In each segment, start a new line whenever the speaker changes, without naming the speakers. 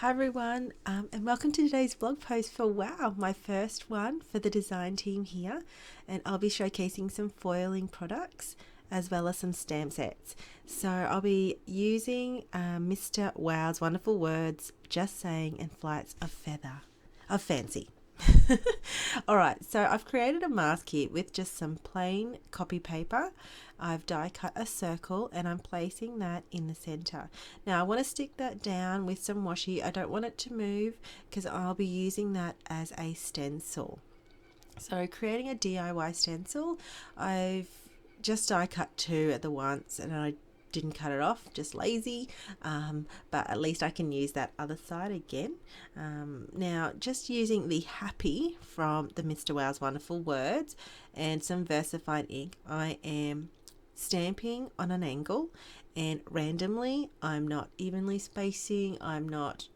Hi everyone, and welcome to today's blog post for WOW, my first one for the design team here, and I'll be showcasing some foiling products as well as some stamp sets. So I'll be using Mr. Wow's wonderful words, just saying, and flights of feather, of fancy. Alright, so I've created a mask kit with just some plain copy paper. I've die cut a circle and I'm placing that in the center. Now I want to stick that down with some washi. I don't want it to move because I'll be using that as a stencil. So creating a DIY stencil, I've just die cut two at the once and I didn't cut it off, just lazy, but at least I can use that other side again. Now just using the happy from the Mr. Wow's wonderful words and some VersaFine ink, I am stamping on an angle and randomly. I'm not evenly spacing, I'm not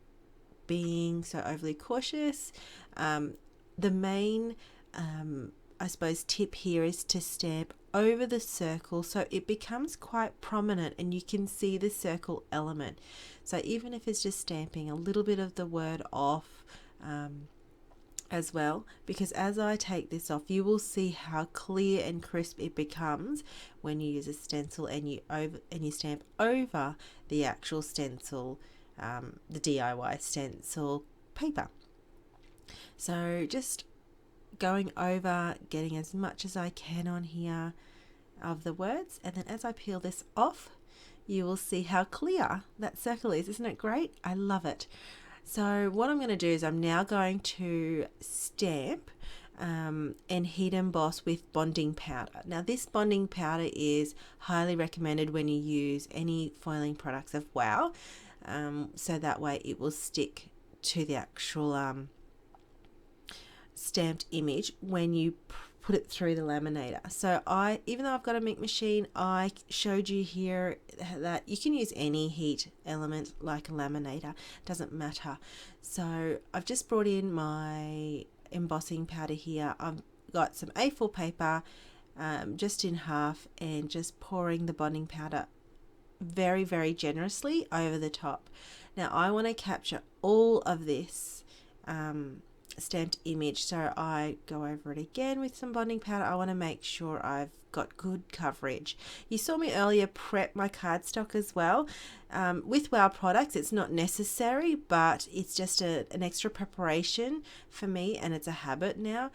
being so overly cautious. The main I suppose tip here is to stamp over the circle so it becomes quite prominent and you can see the circle element. So even if it's just stamping a little bit of the word off as well, because as I take this off you will see how clear and crisp it becomes when you use a stencil and you stamp over the actual stencil, the DIY stencil paper. So just going over, getting as much as I can on here of the words, and then as I peel this off you will see how clear that circle is. Isn't it great? I love it. So what I'm going to do is I'm now going to stamp and heat emboss with bonding powder. Now this bonding powder is highly recommended when you use any foiling products of WOW, so that way it will stick to the actual stamped image when you put it through the laminator. So even though I've got a Mink machine, I showed you here that you can use any heat element like a laminator, doesn't matter. So I've just brought in my embossing powder here. I've got some A4 paper just in half and just pouring the bonding powder very, very generously over the top. Now I want to capture all of this stamped image, so I go over it again with some bonding powder. I want to make sure I've got good coverage. You saw me earlier prep my cardstock as well. With WOW products it's not necessary, but it's just an extra preparation for me, and it's a habit now,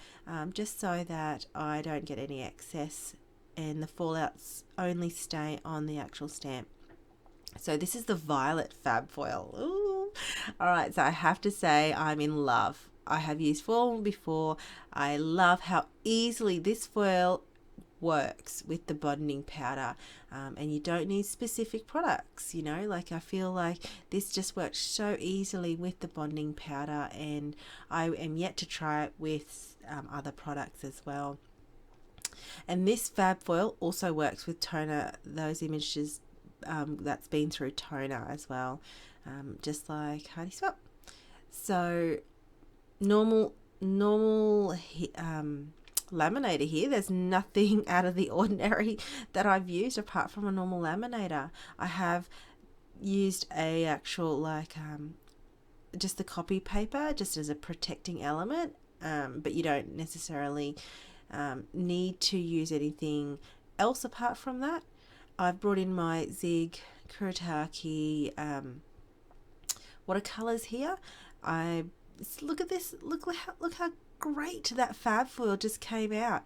just so that I don't get any excess and the fallouts only stay on the actual stamp. So this is the violet Fab Foil. Ooh. Alright, so I have to say I'm in love. I have used foil before. I love how easily this foil works with the bonding powder, and you don't need specific products, you know, like I feel like this just works so easily with the bonding powder, and I am yet to try it with other products as well. And this Fab Foil also works with toner, those images that's been through toner as well, just like Hardy Swap. So normal laminator here, there's nothing out of the ordinary that I've used apart from a normal laminator. I have used a actual like just the copy paper just as a protecting element, but you don't necessarily need to use anything else apart from that. I've brought in my Zig Kuretake watercolors here. Look at this, look how great that Fab Foil just came out.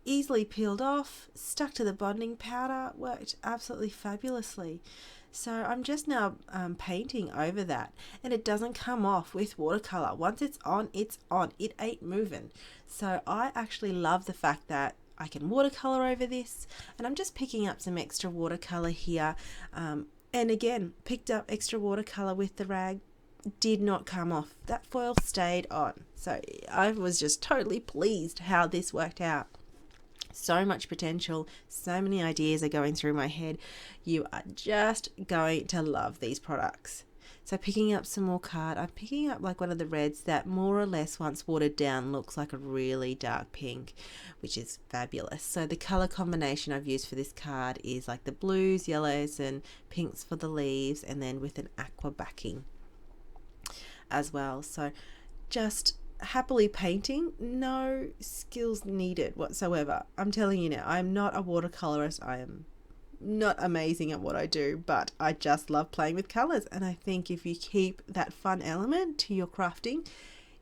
Easily peeled off, stuck to the bonding powder, worked absolutely fabulously. So I'm just now painting over that, and it doesn't come off with watercolor. Once it's on, it ain't moving. So I actually love the fact that I can watercolor over this, and I'm just picking up some extra watercolor here, and again picked up extra watercolor with the rag. Did not come off. That foil stayed on. So I was just totally pleased how this worked out. So much potential, so many ideas are going through my head. You are just going to love these products. So picking up some more card, I'm picking up like one of the reds that more or less once watered down looks like a really dark pink, which is fabulous. So the color combination I've used for this card is like the blues, yellows and pinks for the leaves, and then with an aqua backing. as well. So just happily painting, no skills needed whatsoever. I'm telling you now, I'm not a watercolorist. I am not amazing at what I do, but I just love playing with colors. And I think if you keep that fun element to your crafting,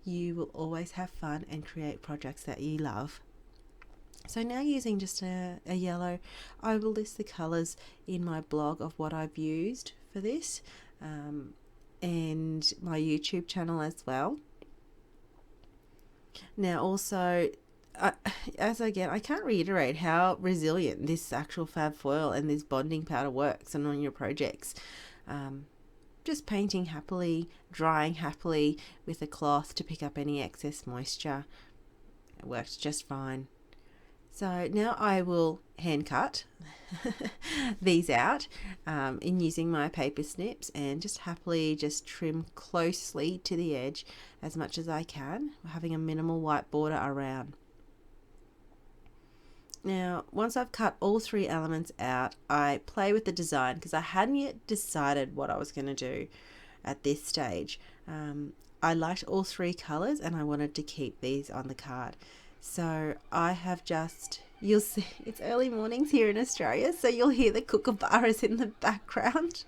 you will always have fun and create projects that you love. So now using just a yellow, I will list the colors in my blog of what I've used for this, and my YouTube channel as well. Now also, I can't reiterate how resilient this actual Fab Foil and this bonding powder works and on your projects. Just painting happily, drying happily with a cloth to pick up any excess moisture. It works just fine. So now I will hand cut these out in using my paper snips, and just happily just trim closely to the edge as much as I can, having a minimal white border around. Now once I've cut all three elements out, I play with the design because I hadn't yet decided what I was going to do at this stage. I liked all three colors and I wanted to keep these on the card. So I have just, you'll see, it's early mornings here in Australia, so you'll hear the kookaburras in the background.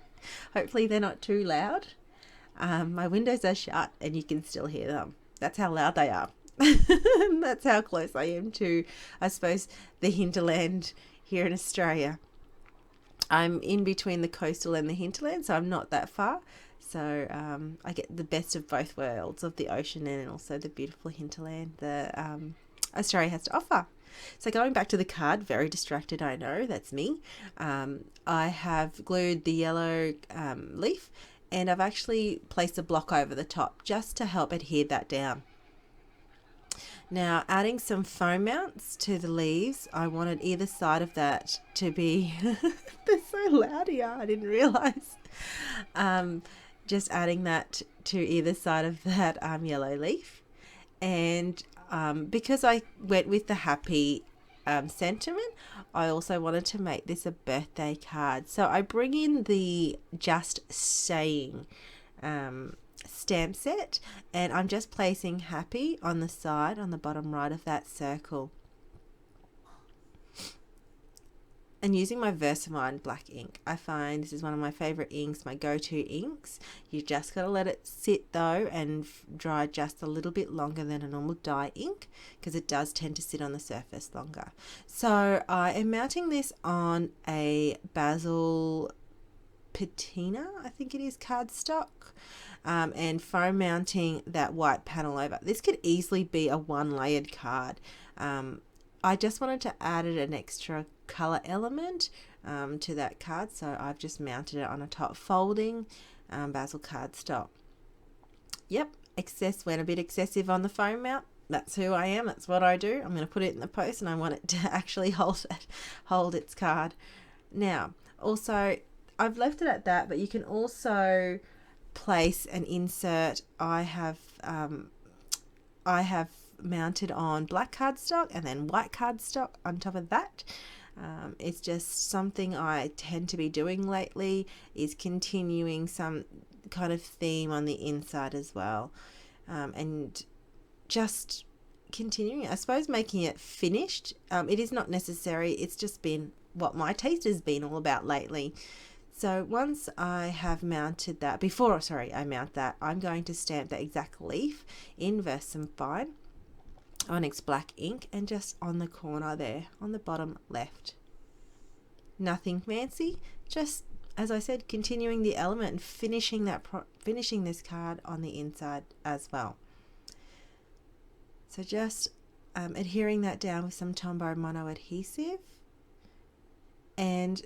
Hopefully they're not too loud. My windows are shut and you can still hear them. That's how loud they are. That's how close I am to, I suppose, the hinterland here in Australia. I'm in between the coastal and the hinterland, so I'm not that far. So I get the best of both worlds, of the ocean and also the beautiful hinterland that Australia has to offer. So going back to the card, very distracted, I know, that's me. I have glued the yellow leaf, and I've actually placed a block over the top just to help adhere that down. Now adding some foam mounts to the leaves, I wanted either side of that to be, they're so loud here, I didn't realise. Just adding that to either side of that yellow leaf. And because I went with the happy sentiment, I also wanted to make this a birthday card. So I bring in the Just Saying stamp set, and I'm just placing happy on the side, on the bottom right of that circle. And using my VersaFine black ink, I find this is one of my favorite inks, my go-to inks. You just got to let it sit though and dry just a little bit longer than a normal dye ink, because it does tend to sit on the surface longer. So I am mounting this on a basil patina, I think it is, cardstock, and foam mounting that white panel over. This could easily be a one-layered card. I just wanted to add an extra color element to that card, so I've just mounted it on a top folding basil cardstock. Yep, went a bit excessive on the foam mount. That's who I am, that's what I do. I'm going to put it in the post and I want it to actually hold its card. Now also I've left it at that, but you can also place an insert. I have mounted on black cardstock and then white cardstock on top of that. It's just something I tend to be doing lately, is continuing some kind of theme on the inside as well, and just continuing, I suppose, making it finished. It is not necessary, it's just been what my taste has been all about lately. So once I have mounted that, before I mount that, I'm going to stamp the exact leaf in VersaFine Onyx black ink, and just on the corner there on the bottom left. Nothing fancy, just, as I said, continuing the element and finishing this card on the inside as well. So just adhering that down with some tombow mono adhesive, and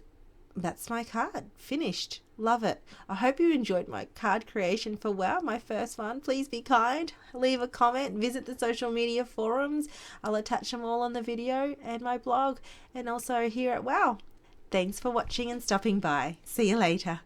that's my card finished. Love it. I hope you enjoyed my card creation for WOW, my first one. Please be kind, leave a comment, visit the social media forums. I'll attach them all on the video and my blog, and also here at WOW. Thanks for watching and stopping by. See you later.